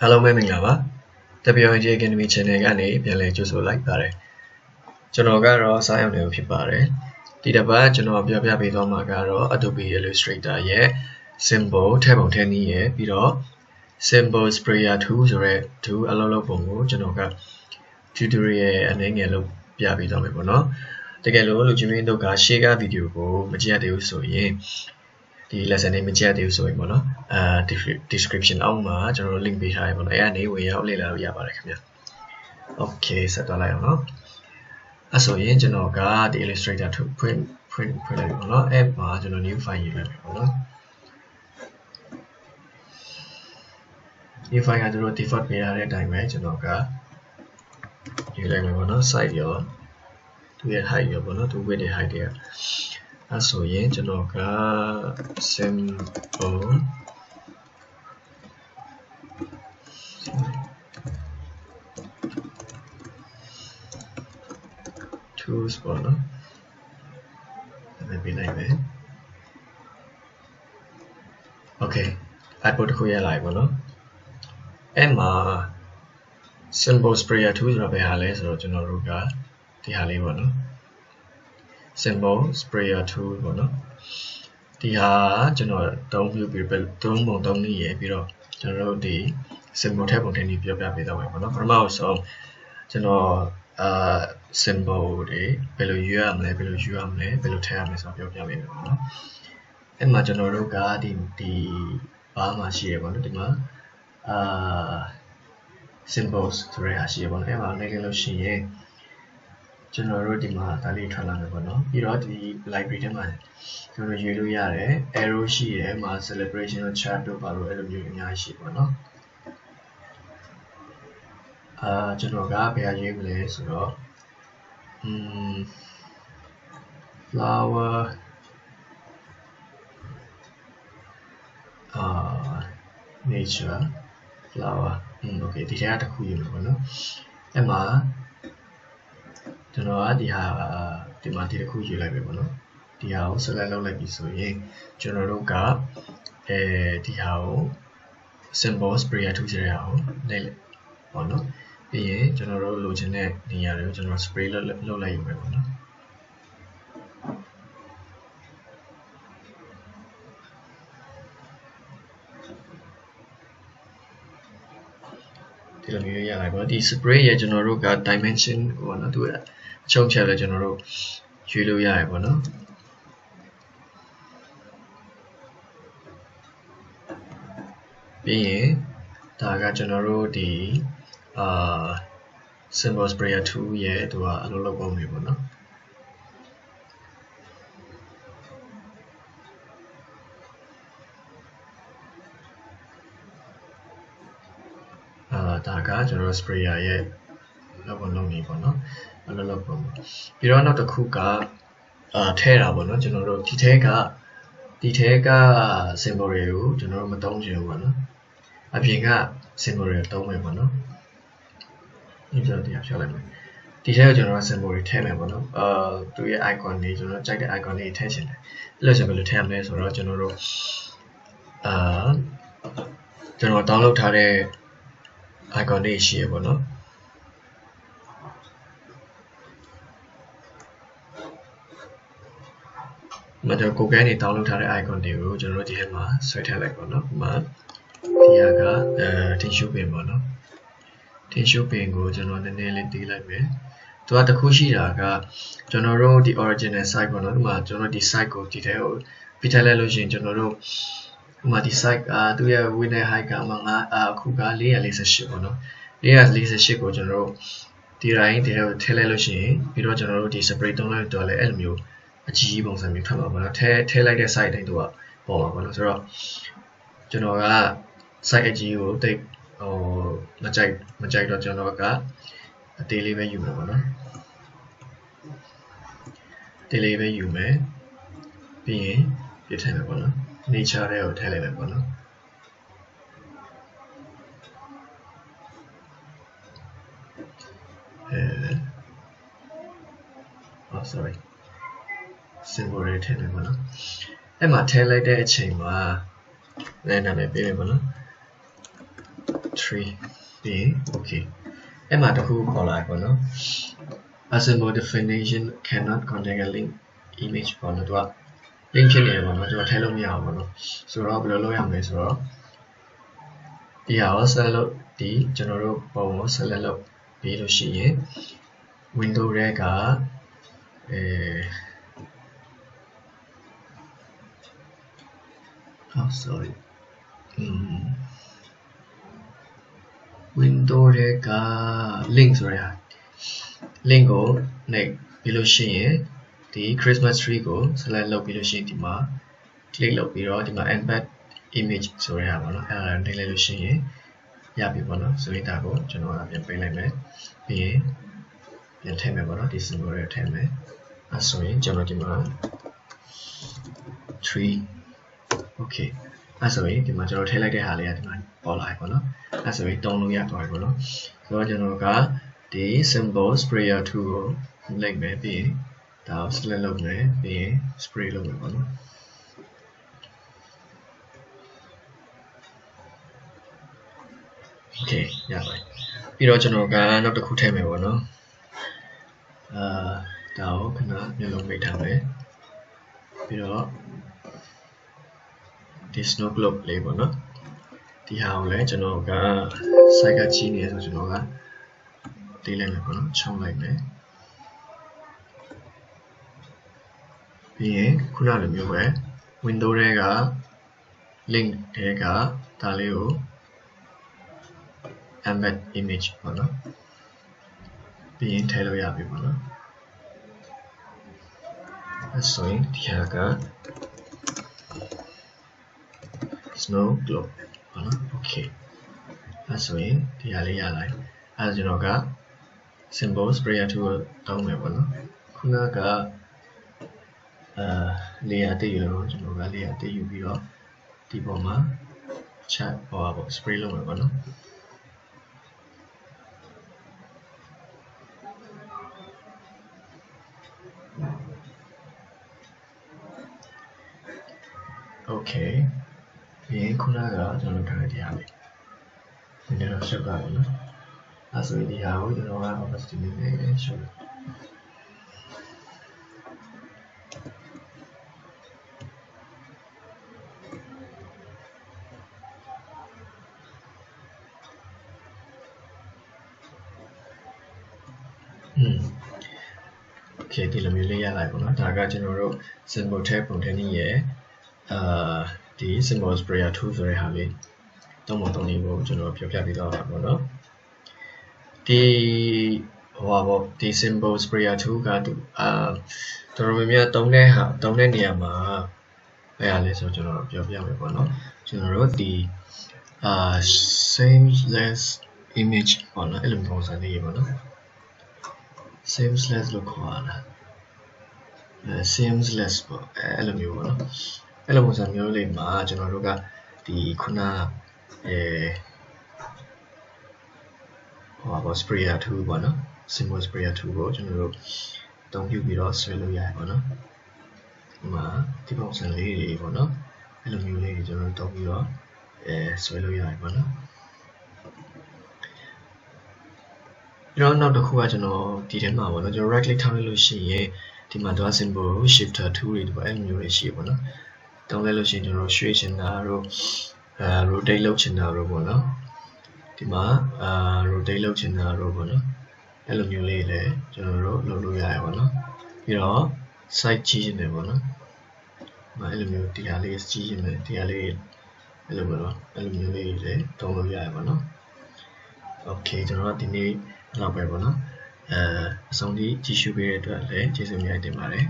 Hello မင်္ဂလာပါ WIT-Academy channel ကနေပြန်လည်ကြိုဆိုလိုက်ပါတယ်ကျွန်တော်ကတော့စာရောက်နေလို့ဖြစ်ပါတယ်ဒီတစ်ပတ်ကျွန်တော်ပြောပြပေးသွားမှာကတော့ Adobe Illustrator ရဲ့ symbol ထည့်ပုံထည့်နည်းရဲ့ပြီးတော့ symbol sprayer tool ဆိုတဲ့ tool အလုပ်လုပ်ပုံကိုကျွန်တော်က tutorial အနေငယ်လုပ်ပြပေးသွားမယ်ပေါ့နော်တကယ်လို့လူချင်းမင်းတို့က share က video ကိုမကြည့်ရသေးဘူးဆိုရင်ဒီ lesson လေးမကြည့်ရသေးဘူးဆိုရင်ပေါ့နော်description အောက်မှာကျွန်တော် link ပေးထားရပေါ့နော်အဲ့ဒါနေဝင်ရောက်လေ့လာလို့ရပါတယ်ခင်ဗျ okay ဆက်သွားလိုက်အောင်နော်အဲ့ဆိုရင်ကျွန်တော်ကဒီ Illustrator ဖွင့်လိုက်ပေါ့နော်အဲ့မှာကျွန်တော် new file ရေးလိုက်မယ်ပေါ့နော် new file ကကျွန်တော် default ပေးထားတဲ့အတိုင်းပဲကျွန်တော်ကရေးလိုက်မယ်ပေါ့နော် size ရောသူရဲ့ height ရောပေါ့နော်သူ width နဲ့ height တွေအဲ့ဆိုရင်ကျွန်တော်က symbol tools ပေါ့နော်အဲ့ပေးလိုက်မယ် okay output တစ်ခုရလိုက်ပေါ့နော်အဲ့မှာ symbol sprayer tool ဆိုတာဘယ်ဟာလဲဆိုတော့ကျွန်တော်တို့ကဒီဟာလေးပေါ့နော် symbol sprayer tool ပေါ့နော်ဒီဟာကျွန်တော်သုံးပြီးသုံးပုံသုံးနည်းရပြီးတော့ကျွန်တော်တို့ဒီ symbol ထည့်ပုံထည့်နည်းပြောပြပေးတော့မယ်ပေါ့နော်ပထမဆုံးကျွန်တော်symbol တွေဘယ်လိုရွေးရမလဲဘယ်လိုယူရမလဲဘယ်လိုထည့်ရမလဲဆိုတော့ပြောပြပေးမယ်ပေါ့နော်အဲ့မှာကျွန်တော်တို့ကဒီဘားမှာရှိရပေါ့နော်ဒီမှာsymbols ဆိုတဲ့ဟာရှိရပေါ့နော်အဲ့မှာနေလို့ရှိရင်ကျွန်တော်တို့ဒီမှာဒါလေးထွက်လာမယ်ပေါ့နော်ပြီးတော့ဒီ library ထဲမှာကျွန်တော်ရွေးလို့ရတယ် arrow ရှိရမှာ celebration chart တို့ပါလို့အဲ့လိုမျိုးအများကြီးရှိပေါ့နော်ကျွန်တော်ကဘယ်ဟာရွေးမလဲဆိုတော့ flower nature flower okay ဒီထဲကတစ်ခုယူမယ်ပေါ့နော်အဲ့မှာကျွန်တော်ကဒီမှာဒီတစ်ခုယူလိုက်ပဲပေါ့နော်ဒီဟာကို select လုပ်လိုက်ပြီဆိုရင်ကျွန်တော်တို့ကဒီဟာကို symbol sprayer tool ဆိုတဲ့ဟာကိုနှိပ်လိုက်ပေါ့နော်ပြီးရင်ကျွန်တော်တို့လိုချင်တဲ့နေရာတွေကိုကျွန်တော် spray လုပ်လိုက်ယူမယ်ပေါ့နော်ဒီလိုမျိုးရလိုက်ပေါ့ဒီ spray ရဲ့ကျွန်တော်တို့က dimension ပေါ့နော်သူကအချုပ်ချက်လဲကျွန်တော်တို့ရွေးလို့ရတယ်ပေါ့နော်ပြီးရင်ဒါကကျွန်တော်တို့ဒီsymbol sprayer tool ရဲ့သူကအလုပ်လုပ်ပုံတွေပေါ့နော်ဒါကကျွန်တော် sprayer ရဲ့လုပ်ပုံလုပ်နေပေါ့နော်အလုပ်လုပ်ပုံပြီးတော့နောက်တစ်ခုကထဲတာပေါ့နော်ကျွန်တော်တို့ဒီထဲက symbol တွေကိုကျွန်တော်တို့မသုံးချင်ဘူးပေါ့နော်အပြင်က symbol တွေသုံးမယ်ပေါ့နော်ဒီကြောင့်တရားဖြောလိုက်မယ်ဒီထဲကကျွန်တော်တို့ symbol တွေထည့်မယ်ပေါ့နော်သူရဲ့ icon တွေကျွန်တော်ကြိုက်တဲ့ icon တွေထည့်ချင်တယ်အဲ့လိုဆိုဘယ်လိုထည့်ရမလဲဆိုတော့ကျွန်တော်တို့ကျွန်တော် download ထားတဲ့ icon တွေရှိရပေါ့နော်မကျွန်တော်ကိုယ်ကနေ download ထားတဲ့ icon တွေကိုကျွန်တော်တို့ဒီထဲမှာဆွဲထည့်လိုက်ပေါ့နော်ဥပမာဒီဟာကtissue pin ပေါ့နော် tissue pin ကိုကျွန်တော်နည်းနည်းလေးတီးလိုက်မယ်သူကတစ်ခုရှိတာကကျွန်တော်တို့ဒီ original site ပေါ့နော်ဒီမှာကျွန်တော်ဒီ site ကိုဒီထဲကိုပြထည့်လိုက်လို့ရှိရင်ကျွန်တော်တို့ဥပမာဒီ site သူရဲ့ width နဲ့ height ကအခုက448ပေါ့နော်448ကိုကျွန်တော်တို့ဒီတိုင်းဒီထဲကိုထည့်လိုက်လို့ရှိရင်ပြီးတော့ကျွန်တော်တို့ဒီ spray သုံးလိုက်တော့လည်းအဲ့လိုမျိုးအကြီးပုံစံမျိုးထွက်မှာပေါ့နော်ထည့်လိုက်တဲ့ site တိုင်းသူကပေါ်မှာပေါ့နော်ဆိုတော့ကျွန်တော်က site အကြီးကိုတိတ်မကြိုက်တော့ကျွန်တော်ကအသေးလေးပဲယူမှာပေါ့နော်အသေးလေးပဲယူမယ်ပြီးရင်ပြထည့်မယ်ပေါ့နော် nature တွေကိုထည့်လိုက်မယ်ပေါ့နော်sorry symbol တွေထည့်မယ်ပေါ့နော်အဲ့မှာထည့်လိုက်တဲ့အချိန်မှာနာမည်ပေးမယ်ပေါ့နော် 3 B okay em mà who call lại của nó a symbol definition cannot contain a link image của nó đó link trên này của nó cho thay lúc nào của nó sau đó bây giờ lôi hàng này sau đó đi học sẽ lôi đi cho nó rồi bảo nó sẽ lôi đi lúc gì window ra cả oh sorry window ra cả link rồi à link của này đi lúc gì thì Christmas tree của sẽ lôi đi lúc gì thì mà click lôi đi rồi thì mà embed image rồi à nó đây là lúc gì ya bị bọn nó xử lý ta của cho nó làm bên này mấy thì nhận thêm mấy bọn nó thì symbol để thêm mấy so cho nó thì mà 3 ok so thì mà cho nó thêm lại cái hà này thì mà bỏ lại của nó so đông luôn ya thôi của nó rồi cho nó cả thì symbol sprayer tool lên mấy bị tạo lên lồng mấy bị spray luôn của nó ok dạ rồi bây giờ cho nó cả nó được khu thêm của nó tạo cái nó như lồng mấy thằng đấy bây giờ thì snow globe lấy của nó thì hào lấy cho nó cả sai cả chi này rồi cho nó cả đi lên của nó trong lại đấy vì khu nào là như vậy window đây cả link đây cả ta liệu embed image của nó vì thay đổi ya bị của nó rồi thì hạ cả snow globe của nó ok rồi thì hạ lấy ya lại cho nó cả symbol sprayer tool tông này của nó khu nào cả layer tiêu rồi cho nó cả layer tiêu bị đó thì bỏ mà chat bỏ spray luôn rồi của nó ok vì khu nào đó cho nó thằng thì hào nên nó sẽ vào nó rồi thì hào cho nó vào opacity này để show ok thì làm như lấy ra lại của nó ta cho nó rồi symbol tab của thế này thì symbol sprayer tool rồi hả vậy tổng một tổng này của cho nó biểu hiện đó của nó thì thì symbol sprayer tool cả tụ rồi mình tổng này này mà bây giờ cho nó biểu hiện của nó cho nó rồi thì seamless image của nó element của sản phẩm của nó seamless look của nó seamless element của nó element sản phẩm này mà cho nó rồi cả thì khu nào sprayer tool của nó symbol sprayer tool của cho nó rồi tổng hiệu bị đó xoay lâu dài của nó mà thì bằng sản lý của nó element này cho nó tổng hiệu đó xoay lâu dài của nó rồi nó được khu cho nó thì thế mà nó cho right click thao lên luôn thì mà đó symbol shifter tool thì phải element này của nó tổng lên luôn cho nó xoay trên đó rồi rotate lâu trên đó rồi của nó thì mà rotate lâu trên đó rồi của nó element này để cho nó lâu dài của nó thì đó side chi này của nó mà element thì là chi này thì là element này để tổng lâu dài của nó ok cho nó thì này là bài của nó xong đi chỉ số về để chế dùng lại để mà đấy